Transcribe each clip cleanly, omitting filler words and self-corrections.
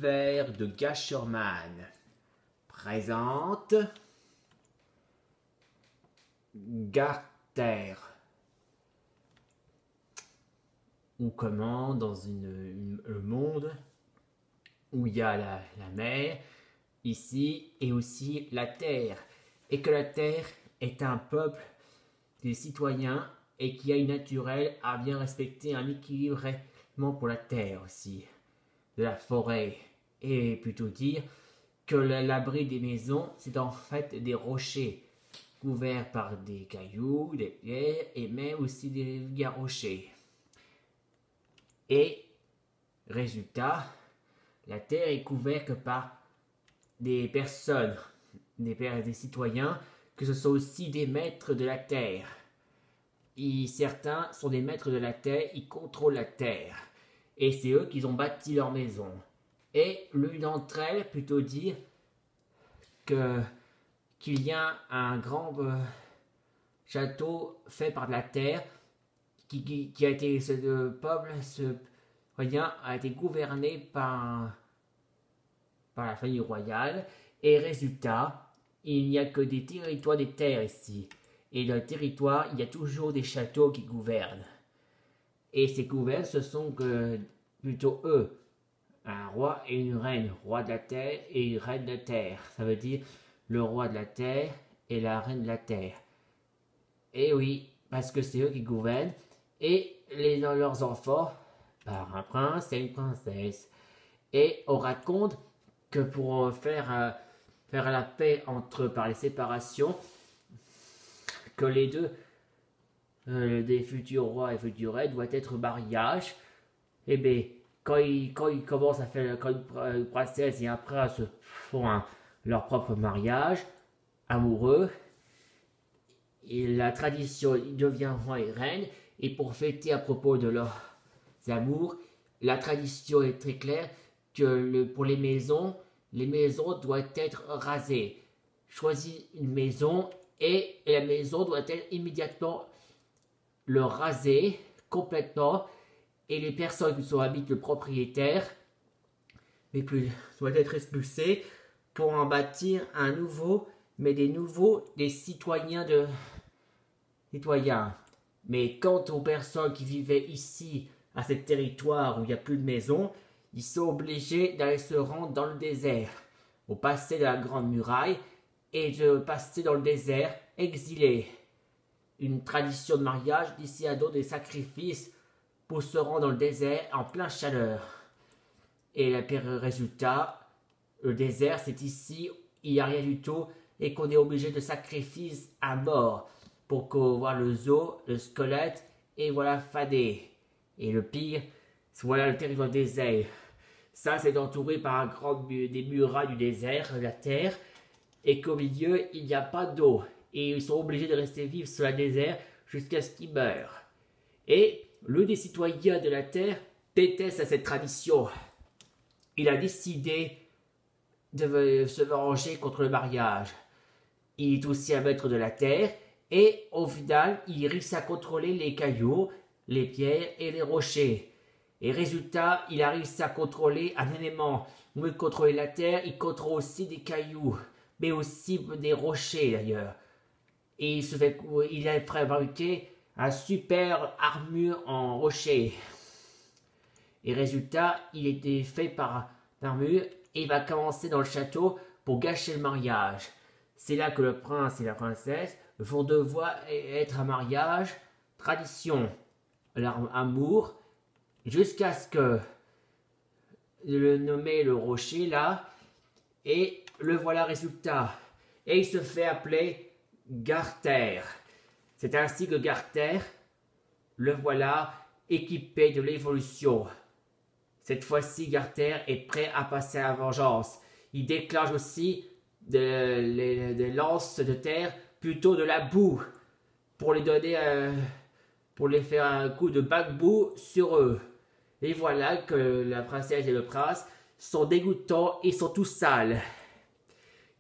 l'univers de Gasherman présente Garter. On commence dans un monde où il y a la mer ici et aussi la terre, et que la terre est un peuple des citoyens et qui a une naturelle à bien respecter un équilibre pour la terre aussi, de la forêt, et plutôt dire que l'abri des maisons c'est en fait des rochers couverts par des cailloux, des pierres et même aussi des garrochers. Et résultat, la terre est couverte par des personnes, des citoyens, que ce sont aussi des maîtres de la terre. Et certains sont des maîtres de la terre, ils contrôlent la terre. Et c'est eux qui ont bâti leur maison. Et l'une d'entre elles, plutôt dire qu'il y a un grand château fait par de la terre, qui a été, ce peuple, ce citoyen a été gouverné par la famille royale. Et résultat, il n'y a que des territoires des terres ici. Et dans le territoire, il y a toujours des châteaux qui gouvernent. Et ces gouverneurs, ce sont plutôt eux. Un roi et une reine. Roi de la terre et une reine de la terre. Ça veut dire le roi de la terre et la reine de la terre. Et oui, parce que c'est eux qui gouvernent. Et leurs enfants, par un prince et une princesse. Et on raconte que pour faire la paix par les séparations, que les deux, des futurs rois et futures reines, doivent être mariage. Et bien, quand ils commencent à faire, quand une princesse et un prince font leur propre mariage amoureux, et la tradition, il devient roi et reine, et pour fêter à propos de leurs amours, la tradition est très claire que pour les maisons doivent être rasées. Choisis une maison et la maison doit être immédiatement le raser complètement, et les personnes qui sont habitent le propriétaire doivent être expulsées pour en bâtir un nouveau, mais des citoyens Mais quant aux personnes qui vivaient ici, à ce territoire où il n'y a plus de maison, ils sont obligés d'aller se rendre dans le désert, au passer de la grande muraille, et de passer dans le désert exilé. Une tradition de mariage d'ici à d'autres, des sacrifices pour se rendre dans le désert en pleine chaleur. Et le résultat, le désert c'est ici, il n'y a rien du tout, et qu'on est obligé de sacrifice à mort pour voir le os, le squelette, et voilà fané. Et le pire, voilà le territoire désert. Ça c'est entouré par des murailles du désert, de la terre, et qu'au milieu, il n'y a pas d'eau. Et ils sont obligés de rester vivre sur le désert jusqu'à ce qu'ils meurent. Et l'un des citoyens de la terre déteste cette tradition. Il a décidé de se venger contre le mariage. Il est aussi un maître de la terre, et au final, il réussit à contrôler les cailloux, les pierres et les rochers. Et résultat, il a réussi à contrôler un élément. Au lieu de contrôler la terre, il contrôle aussi des cailloux, mais aussi des rochers d'ailleurs. Et il a fabriqué un super armure en rocher. Et résultat, il était fait par armure, et il va commencer dans le château pour gâcher le mariage. C'est là que le prince et la princesse vont devoir être un mariage, tradition, amour, jusqu'à ce que le nommer le rocher là, et le voilà résultat. Et il se fait appeler Garter. C'est ainsi que Garter, le voilà équipé de l'évolution. Cette fois-ci, Garter est prêt à passer à la vengeance. Il déclenche aussi des lances de terre, plutôt de la boue, pour les donner, pour les faire un coup de bambou sur eux. Et voilà que la princesse et le prince sont dégoûtants et sont tous sales.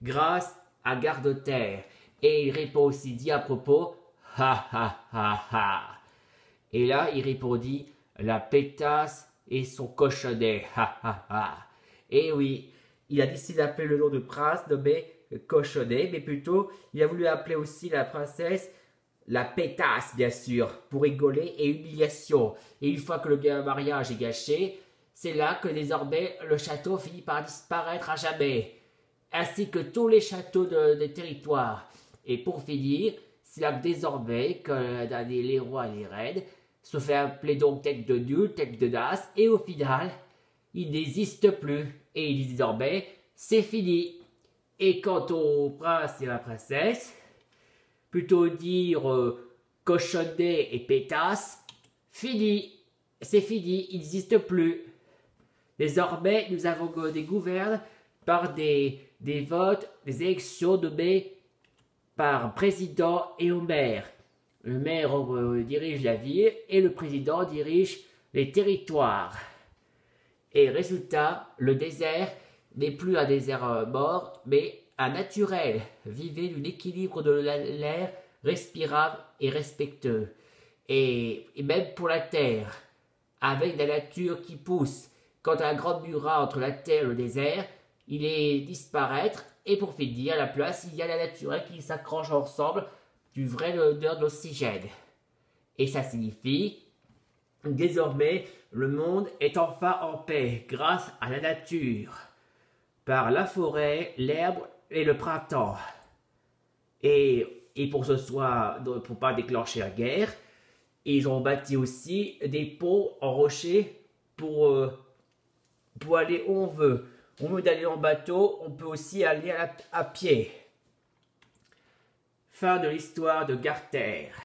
Grâce à Garter. Et il répond aussi dit à propos, ha ha ha ha. Et là il répondit, la pétasse et son cochonnet, ha ha ha. Et oui, il a décidé d'appeler le nom de prince nommé Cochonnet, mais plutôt, il a voulu appeler aussi la princesse la pétasse, bien sûr, pour rigoler et humiliation. Et une fois que le mariage est gâché, c'est là que désormais le château finit par disparaître à jamais, ainsi que tous les châteaux des territoires. Et pour finir, c'est là que désormais que les rois et les reines se fait appeler donc tête de nul, tête de nasse, et au final, il n'existe plus. Et désormais, c'est fini. Et quant au prince et la princesse, plutôt dire cochonnet et pétasse, fini, c'est fini, il n'existe plus. Désormais, nous avons des gouvernes par des votes, des élections nommées par président et au maire. Le maire dirige la ville et le président dirige les territoires. Et résultat, le désert n'est plus un désert mort, mais un naturel, vivait d'un équilibre de l'air respirable et respectueux. Et même pour la terre, avec la nature qui pousse. Quant à la grande muraille entre la terre et le désert, il est disparaître, et pour finir, à la place, il y a la nature qui s'accroche ensemble du vrai odeur d'oxygène. Et ça signifie, désormais, le monde est enfin en paix grâce à la nature, par la forêt, l'herbe et le printemps. Et pour ce soir, pour pas déclencher la guerre, ils ont bâti aussi des ponts en rocher pour aller où on veut. Au lieu d'aller en bateau, on peut aussi aller à pied. Fin de l'histoire de Garter.